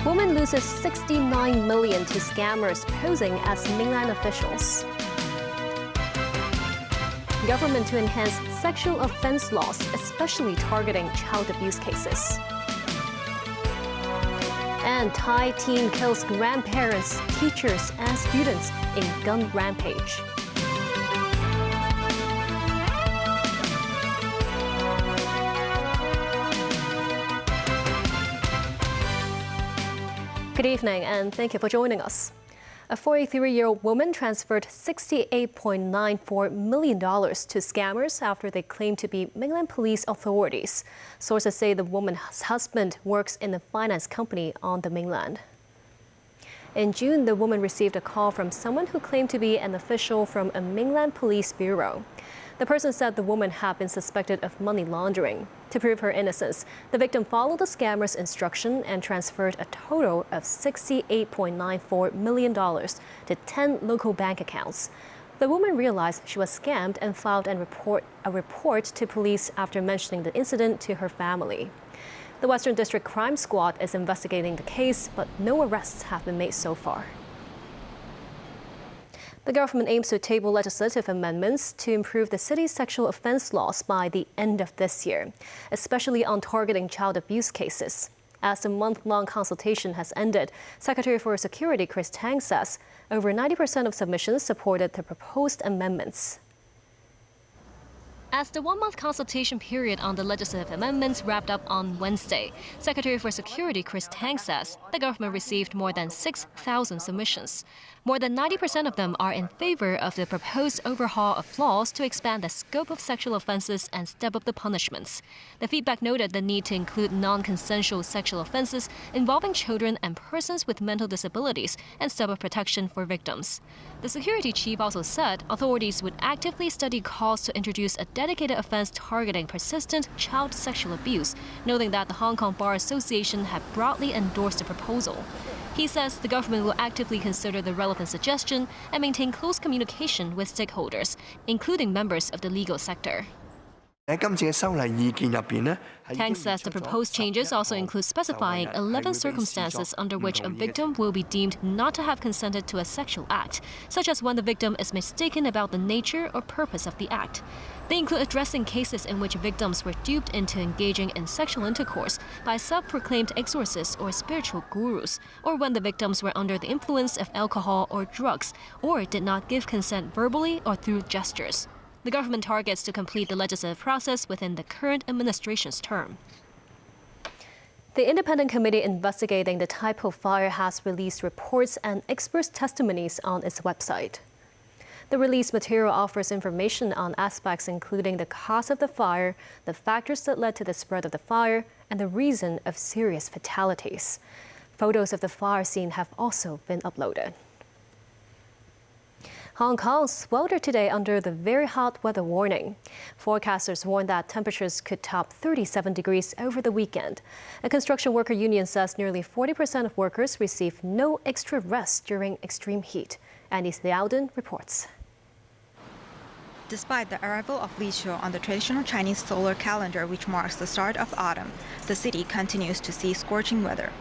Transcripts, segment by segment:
Woman loses 69 million to scammers posing as mainland officials. Government to enhance sexual offense laws, especially targeting child abuse cases. And Thai teen kills grandparents, teachers, and students in gun rampage. Good evening, and thank you for joining us. A 43-year-old woman transferred $68.94 million to scammers after they claimed to be mainland police authorities. Sources say the woman's husband works in a finance company on the mainland. In June, the woman received a call from someone who claimed to be an official from a mainland police bureau. The person said the woman had been suspected of money laundering. To prove her innocence, the victim followed the scammer's instruction and transferred a total of $68.94 million to 10 local bank accounts. The woman realized she was scammed and filed a report to police after mentioning the incident to her family. The Western District Crime Squad is investigating the case, but no arrests have been made so far. The government aims to table legislative amendments to improve the city's sexual offense laws by the end of this year, especially on targeting child abuse cases. As the month-long consultation has ended, Secretary for Security Chris Tang says over 90% of submissions supported the proposed amendments. As the one-month consultation period on the legislative amendments wrapped up on Wednesday, Secretary for Security Chris Tang says the government received more than 6,000 submissions. More than 90% of them are in favor of the proposed overhaul of laws to expand the scope of sexual offenses and step up the punishments. The feedback noted the need to include non-consensual sexual offenses involving children and persons with mental disabilities and step up protection for victims. The security chief also said authorities would actively study calls to introduce a dedicated offense targeting persistent child sexual abuse, noting that the Hong Kong Bar Association had broadly endorsed the proposal. He says the government will actively consider the relevant suggestion and maintain close communication with stakeholders, including members of the legal sector. Tang says the proposed changes also include specifying 11 circumstances under which a victim will be deemed not to have consented to a sexual act, such as when the victim is mistaken about the nature or purpose of the act. They include addressing cases in which victims were duped into engaging in sexual intercourse by self-proclaimed exorcists or spiritual gurus, or when the victims were under the influence of alcohol or drugs, or did not give consent verbally or through gestures. The government targets to complete the legislative process within the current administration's term. The independent committee investigating the Tai Po fire has released reports and expert testimonies on its website. The released material offers information on aspects including the cause of the fire, the factors that led to the spread of the fire, and the reason of serious fatalities. Photos of the fire scene have also been uploaded. Hong Kong sweltered today under the very hot weather warning. Forecasters warn that temperatures could top 37 degrees over the weekend. A construction worker union says nearly 40% of workers received no extra rest during extreme heat. Andy Liaoden reports. Despite the arrival of Li Qiu on the traditional Chinese solar calendar, which marks the start of autumn, the city continues to see scorching weather.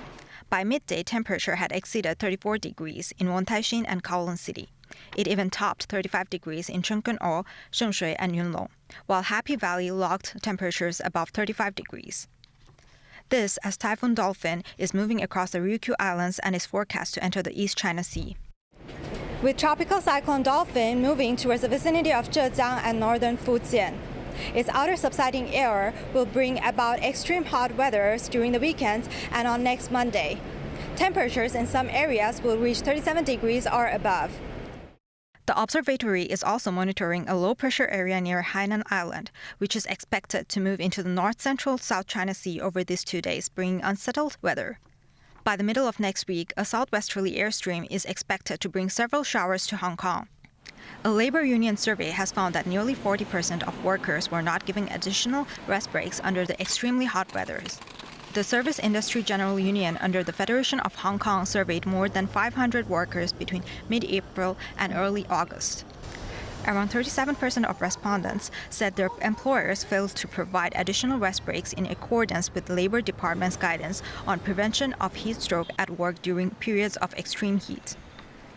By midday, temperature had exceeded 34 degrees in Wontaixin and Kowloon City. It even topped 35 degrees in Chengkeng-o, Shengshui, and Yunlong, while Happy Valley logged temperatures above 35 degrees. This as Typhoon Dolphin is moving across the Ryukyu Islands and is forecast to enter the East China Sea. With Tropical Cyclone Dolphin moving towards the vicinity of Zhejiang and northern Fujian, its outer subsiding air will bring about extreme hot weather during the weekends and on next Monday. Temperatures in some areas will reach 37 degrees or above. The observatory is also monitoring a low-pressure area near Hainan Island, which is expected to move into the north-central South China Sea over these 2 days, bringing unsettled weather. By the middle of next week, a southwesterly airstream is expected to bring several showers to Hong Kong. A labor union survey has found that nearly 40% of workers were not given additional rest breaks under the extremely hot weather. The Service Industry General Union under the Federation of Hong Kong surveyed more than 500 workers between mid-April and early August. Around 37% of respondents said their employers failed to provide additional rest breaks in accordance with the Labor Department's guidance on prevention of heat stroke at work during periods of extreme heat.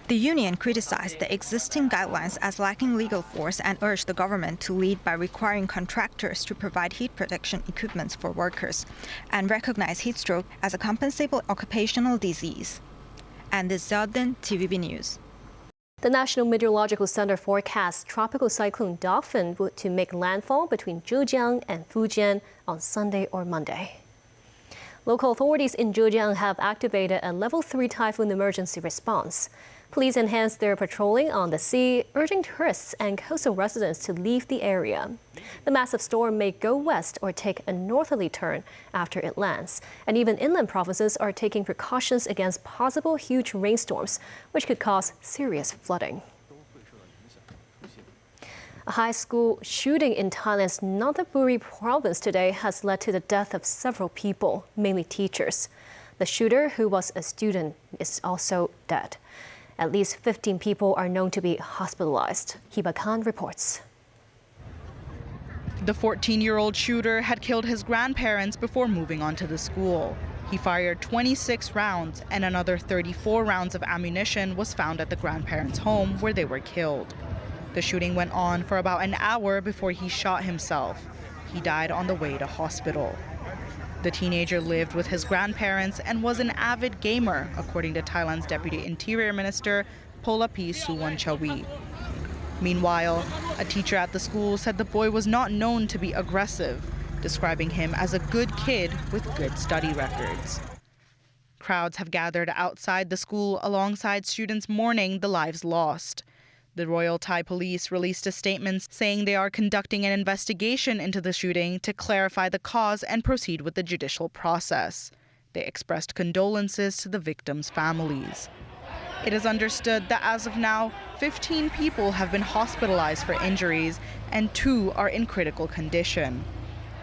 The union criticized the existing guidelines as lacking legal force and urged the government to lead by requiring contractors to provide heat protection equipment for workers and recognize heat stroke as a compensable occupational disease. And this is Zeldin, TVB News. The National Meteorological Center forecasts tropical cyclone Dolphin to make landfall between Zhejiang and Fujian on Sunday or Monday. Local authorities in Zhejiang have activated a Level 3 typhoon emergency response. Police enhanced their patrolling on the sea, urging tourists and coastal residents to leave the area. The massive storm may go west or take a northerly turn after it lands, and even inland provinces are taking precautions against possible huge rainstorms, which could cause serious flooding. A high school shooting in Thailand's Nonthaburi province today has led to the death of several people, mainly teachers. The shooter, who was a student, is also dead. At least 15 people are known to be hospitalized. Hiba Khan reports. The 14-year-old shooter had killed his grandparents before moving on to the school. He fired 26 rounds, and another 34 rounds of ammunition was found at the grandparents' home where they were killed. The shooting went on for about an hour before he shot himself. He died on the way to hospital. The teenager lived with his grandparents and was an avid gamer, according to Thailand's Deputy Interior Minister, Polapi Suwanchawi. Meanwhile, a teacher at the school said the boy was not known to be aggressive, describing him as a good kid with good study records. Crowds have gathered outside the school alongside students mourning the lives lost. The Royal Thai Police released a statement saying they are conducting an investigation into the shooting to clarify the cause and proceed with the judicial process. They expressed condolences to the victims' families. It is understood that as of now, 15 people have been hospitalized for injuries and 2 are in critical condition.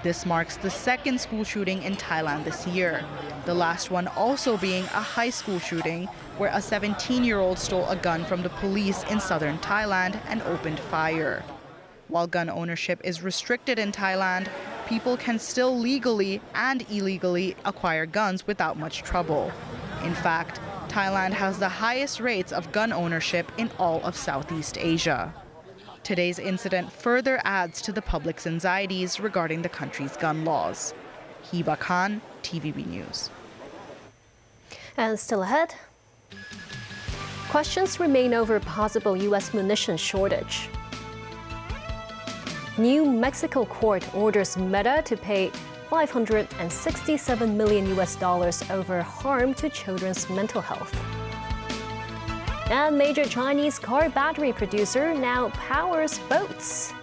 This marks the second school shooting in Thailand this year, the last one also being a high school shooting where a 17-year-old stole a gun from the police in southern Thailand and opened fire. While gun ownership is restricted in Thailand, people can still legally and illegally acquire guns without much trouble. In fact, Thailand has the highest rates of gun ownership in all of Southeast Asia. Today's incident further adds to the public's anxieties regarding the country's gun laws. Hiba Khan, TVB News. And still ahead, questions remain over possible U.S. munitions shortage. New Mexico court orders Meta to pay $567 million over harm to children's mental health. And major Chinese car battery producer now powers boats.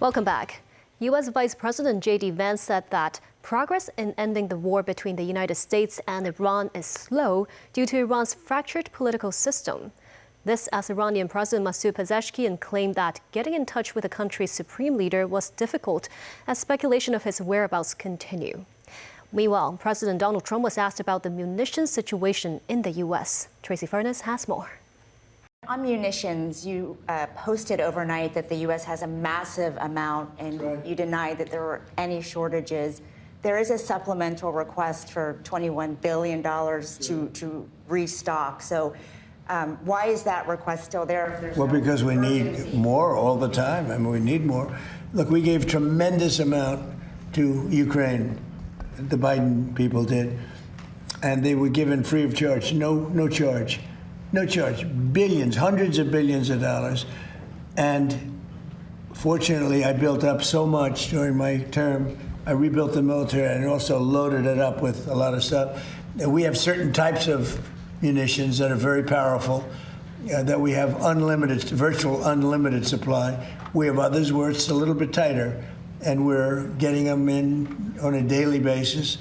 Welcome back. U.S. Vice President J.D. Vance said that progress in ending the war between the United States and Iran is slow due to Iran's fractured political system. This as Iranian President Masoud Pezeshkian claimed that getting in touch with the country's supreme leader was difficult as speculation of his whereabouts continue. Meanwhile, President Donald Trump was asked about the munitions situation in the U.S. Tracy Furness has more. On munitions, you posted overnight that the U.S. has a massive amount, and you denied that there were any shortages. There is a supplemental request for $21 billion to restock. So why is that request still there? Well, because we need more all the time. I mean, we need more. Look, we gave tremendous amount to Ukraine. The Biden people did. And they were given free of charge, no charge. No charge, billions, hundreds of billions of dollars. And fortunately, I built up so much during my term. I rebuilt the military and also loaded it up with a lot of stuff. And we have certain types of munitions that are very powerful, that we have unlimited, virtual unlimited supply. We have others where it's a little bit tighter. and we're getting them in on a daily basis.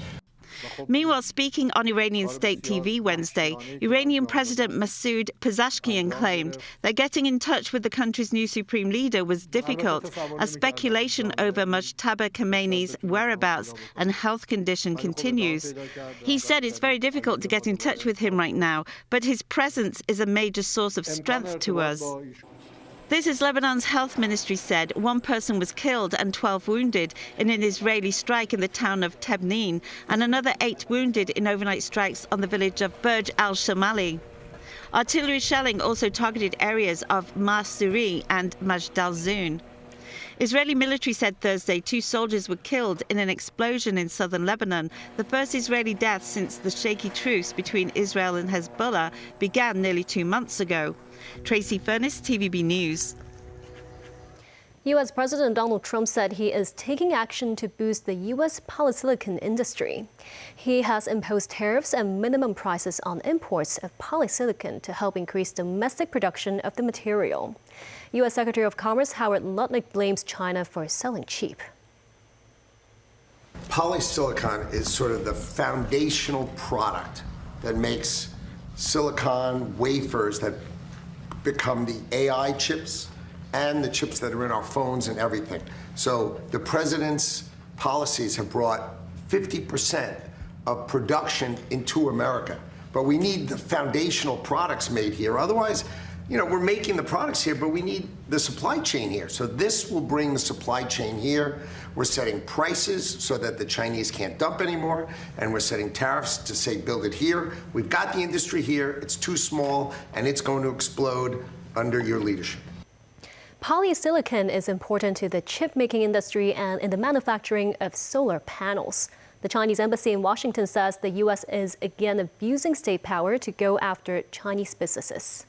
Meanwhile, speaking on Iranian state TV Wednesday, Iranian President Masoud Pezeshkian claimed that getting in touch with the country's new supreme leader was difficult, as speculation over Mujtaba Khamenei's whereabouts and health condition continues. He said it's very difficult to get in touch with him right now, but his presence is a major source of strength to us. This is Lebanon's health ministry said. One person was killed and 12 wounded in an Israeli strike in the town of Tebnin, and another 8 wounded in overnight strikes on the village of Burj al-Shamali. Artillery shelling also targeted areas of Masuri and Majd al-Zun. Israeli military said Thursday 2 soldiers were killed in an explosion in southern Lebanon, the first Israeli death since the shaky truce between Israel and Hezbollah began nearly 2 months ago. Tracy Furness, TVB News. U.S. President Donald Trump said he is taking action to boost the U.S. polysilicon industry. He has imposed tariffs and minimum prices on imports of polysilicon to help increase domestic production of the material. U.S. Secretary of Commerce Howard Lutnick blames China for selling cheap. Polysilicon is sort of the foundational product that makes silicon wafers that become the AI chips and the chips that are in our phones and everything. So the president's policies have brought 50% of production into America. But we need the foundational products made here. Otherwise, you know, we're making the products here, but we need the supply chain here. So this will bring the supply chain here. We're setting prices so that the Chinese can't dump anymore, and we're setting tariffs to say build it here. We've got the industry here. It's too small, and it's going to explode under your leadership. Polysilicon is important to the chip-making industry and in the manufacturing of solar panels. The Chinese embassy in Washington says the U.S. is again abusing state power to go after Chinese businesses.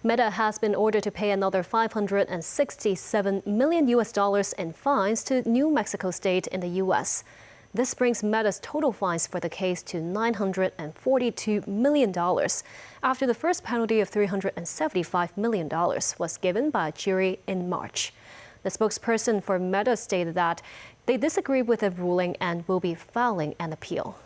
Meta has been ordered to pay another $567 million in fines to New Mexico State in the U.S. This brings Meta's total fines for the case to $942 million, after the first penalty of $375 million was given by a jury in March. The spokesperson for Meta stated that they disagree with the ruling and will be filing an appeal.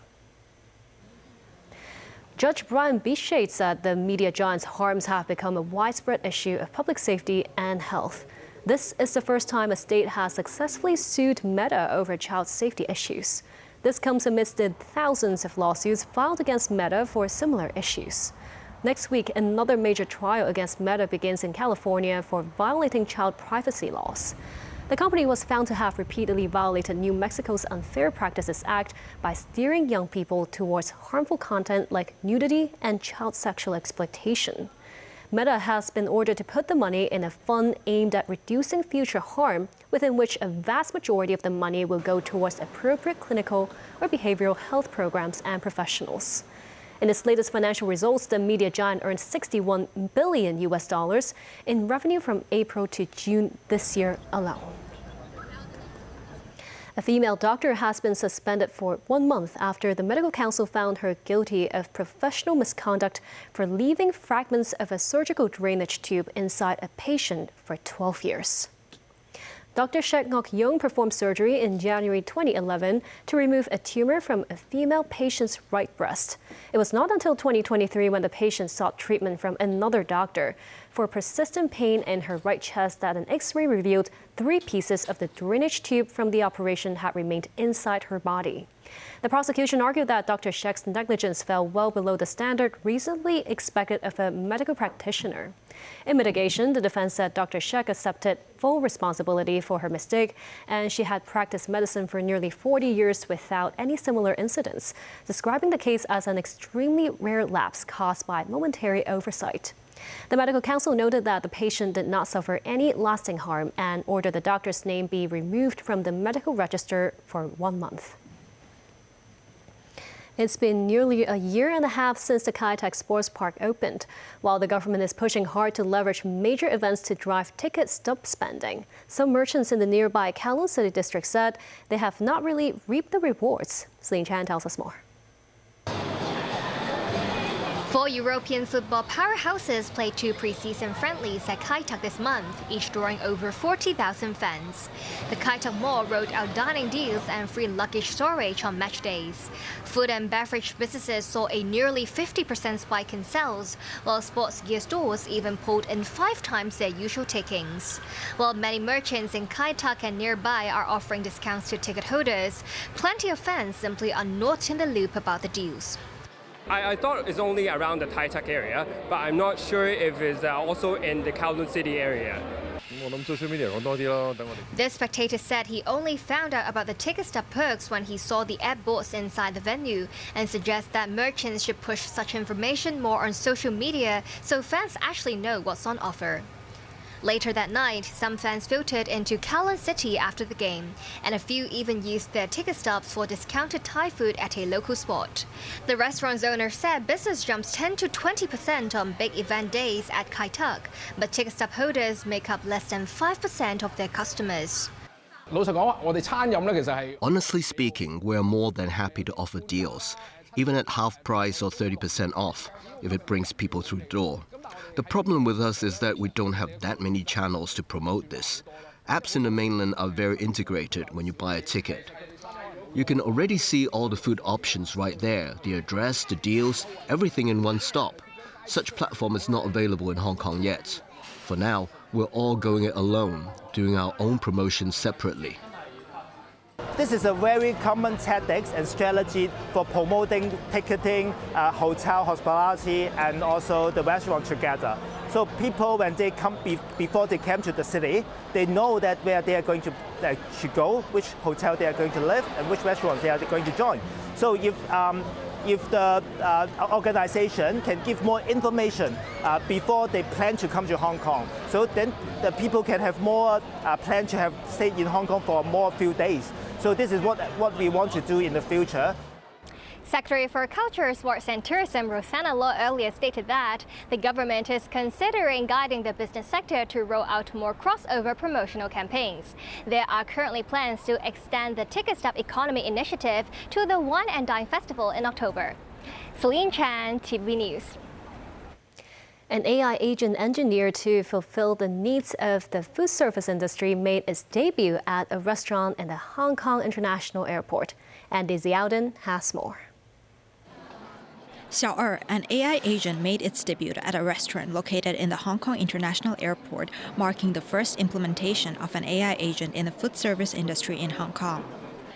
Judge Brian Bichet said the media giant's harms have become a widespread issue of public safety and health. This is the first time a state has successfully sued Meta over child safety issues. This comes amidst the thousands of lawsuits filed against Meta for similar issues. Next week, another major trial against Meta begins in California for violating child privacy laws. The company was found to have repeatedly violated New Mexico's Unfair Practices Act by steering young people towards harmful content like nudity and child sexual exploitation. Meta has been ordered to put the money in a fund aimed at reducing future harm, within which a vast majority of the money will go towards appropriate clinical or behavioral health programs and professionals. In its latest financial results, the media giant earned $61 billion in revenue from April to June this year alone. A female doctor has been suspended for 1 month after the medical council found her guilty of professional misconduct for leaving fragments of a surgical drainage tube inside a patient for 12 years. Dr. Shek Ngok-yong performed surgery in January 2011 to remove a tumor from a female patient's right breast. It was not until 2023 when the patient sought treatment from another doctor for persistent pain in her right chest that an X-ray revealed 3 pieces of the drainage tube from the operation had remained inside her body. The prosecution argued that Dr. Shek's negligence fell well below the standard reasonably expected of a medical practitioner. In mitigation, the defense said Dr. Shek accepted full responsibility for her mistake, and she had practiced medicine for nearly 40 years without any similar incidents, describing the case as an extremely rare lapse caused by momentary oversight. The medical council noted that the patient did not suffer any lasting harm and ordered the doctor's name be removed from the medical register for 1 month. It's been nearly a year and a half since the Kai Tak Sports Park opened. While the government is pushing hard to leverage major events to drive ticket stub spending, some merchants in the nearby Kowloon City District said they have not really reaped the rewards. Celine Chan tells us more. Four European football powerhouses played 2 pre-season friendlies at Kai Tak this month, each drawing over 40,000 fans. The Kai Tak Mall rolled out dining deals and free luggage storage on match days. Food and beverage businesses saw a nearly 50% spike in sales, while sports gear stores even pulled in 5 times their usual takings. While many merchants in Kai Tak and nearby are offering discounts to ticket holders, plenty of fans simply are not in the loop about the deals. I thought it's only around the Tai Tak area, but I'm not sure if it's also in the Kowloon City area. This spectator said he only found out about the ticket stub perks when he saw the ad boards inside the venue, and suggests that merchants should push such information more on social media so fans actually know what's on offer. Later that night, some fans filtered into Kowloon City after the game, and a few even used their ticket stubs for discounted Thai food at a local spot. The restaurant's owner said business jumps 10 to 20% on big event days at Kai Tak, but ticket stub holders make up less than 5% of their customers. Honestly speaking, we're more than happy to offer deals, even at half price or 30% off, if it brings people through the door. The problem with us is that we don't have that many channels to promote this. Apps in the mainland are very integrated when you buy a ticket. You can already see all the food options right there, the address, the deals, everything in one stop. Such platform is not available in Hong Kong yet. For now, we're all going it alone, doing our own promotions separately. This is a very common tactics and strategy for promoting ticketing, hotel hospitality, and also the restaurant together. So people, when they come before they come to the city, they know that where they are going to go, which hotel they are going to live, and which restaurant they are going to join. So if the organization can give more information before they plan to come to Hong Kong, so then the people can have more plan to have stay in Hong Kong for more few days. So this is what we want to do in the future. Secretary for Culture, Sports and Tourism Rosanna Law earlier stated that the government is considering guiding the business sector to roll out more crossover promotional campaigns. There are currently plans to extend the Ticket Stub Economy Initiative to the Wine and Dine Festival in October. Celine Chan, TVB News. An AI agent engineered to fulfill the needs of the food service industry made its debut at a restaurant in the Hong Kong International Airport. Andy Ziaoden has more. Xiao an AI agent, made its debut at a restaurant located in the Hong Kong International Airport, marking the first implementation of an AI agent in the food service industry in Hong Kong.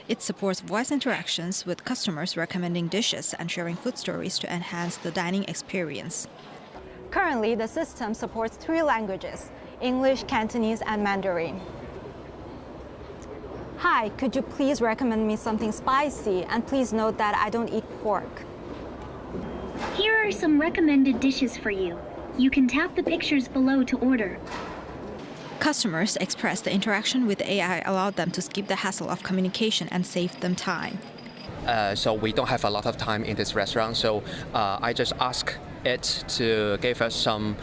It supports voice interactions with customers, recommending dishes and sharing food stories to enhance the dining experience. Currently, the system supports 3 languages: English, Cantonese, and Mandarin. Hi, could you please recommend me something spicy? And please note that I don't eat pork. Here are some recommended dishes for you. You can tap the pictures below to order. Customers expressed the interaction with the AI allowed them to skip the hassle of communication and save them time. So we don't have a lot of time in this restaurant, so I just ask it to give us some,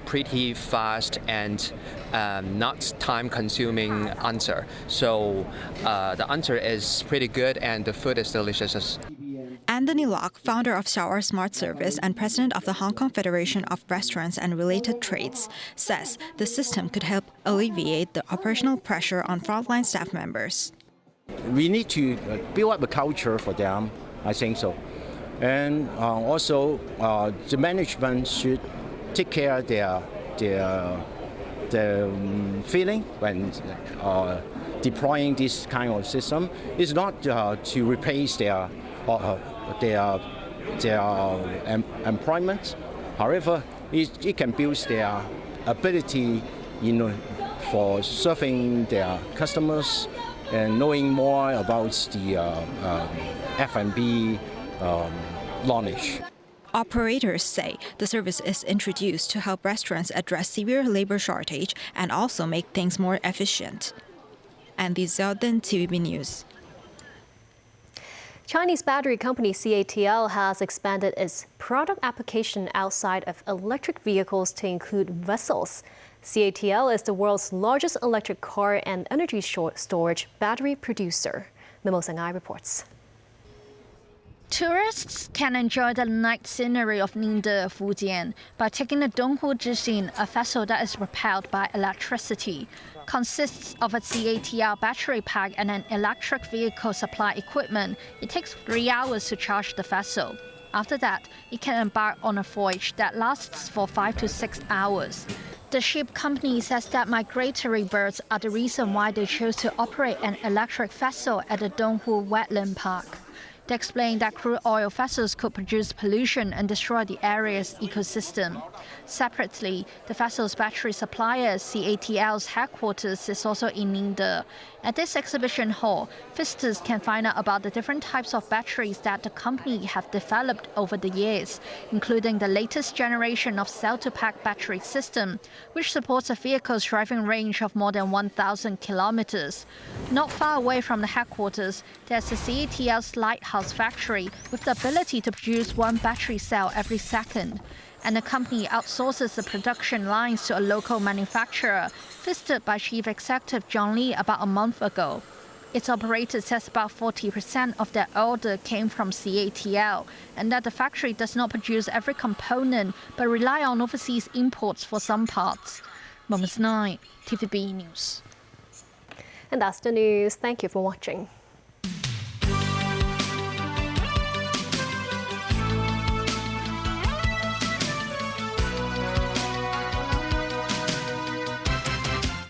pretty fast and not time-consuming answer. So the answer is pretty good and the food is delicious. Anthony Locke, founder of Xiao Smart Service and president of the Hong Kong Federation of Restaurants and Related Trades, says the system could help alleviate the operational pressure on frontline staff members. We need to build up a culture for them, I think so. And also, the management should take care of their feeling when deploying this kind of system. It's not to replace their employment. However, it can build their ability, for serving their customers and knowing more about the F&B knowledge. Operators say the service is introduced to help restaurants address severe labor shortage and also make things more efficient. Andy Zeldin, TVB News. Chinese battery company CATL has expanded its product application outside of electric vehicles to include vessels. CATL is the world's largest electric car and energy storage battery producer. Mimo Sangai reports. Tourists can enjoy the night scenery of Ningde, Fujian, by taking the Donghu Zhixin, a vessel that is propelled by electricity. Consists of a CATL battery pack and an electric vehicle supply equipment. It takes 3 hours to charge the vessel. After that, it can embark on a voyage that lasts for 5 to 6 hours. The ship company says that migratory birds are the reason why they chose to operate an electric vessel at the Donghu Wetland Park. They explained that crude oil vessels could produce pollution and destroy the area's ecosystem. Separately, the vessel's battery supplier, CATL's headquarters, is also in Ningde. At this exhibition hall, visitors can find out about the different types of batteries that the company have developed over the years, including the latest generation of cell-to-pack battery system, which supports a vehicle's driving range of more than 1,000 kilometers. Not far away from the headquarters, there's a CATL's lighthouse factory with the ability to produce 1 battery cell every second. And the company outsources the production lines to a local manufacturer, visited by Chief Executive John Lee about a month ago. Its operator says about 40% of their order came from CATL, and that the factory does not produce every component, but rely on overseas imports for some parts. Moments 9, TVB News. And that's the news. Thank you for watching.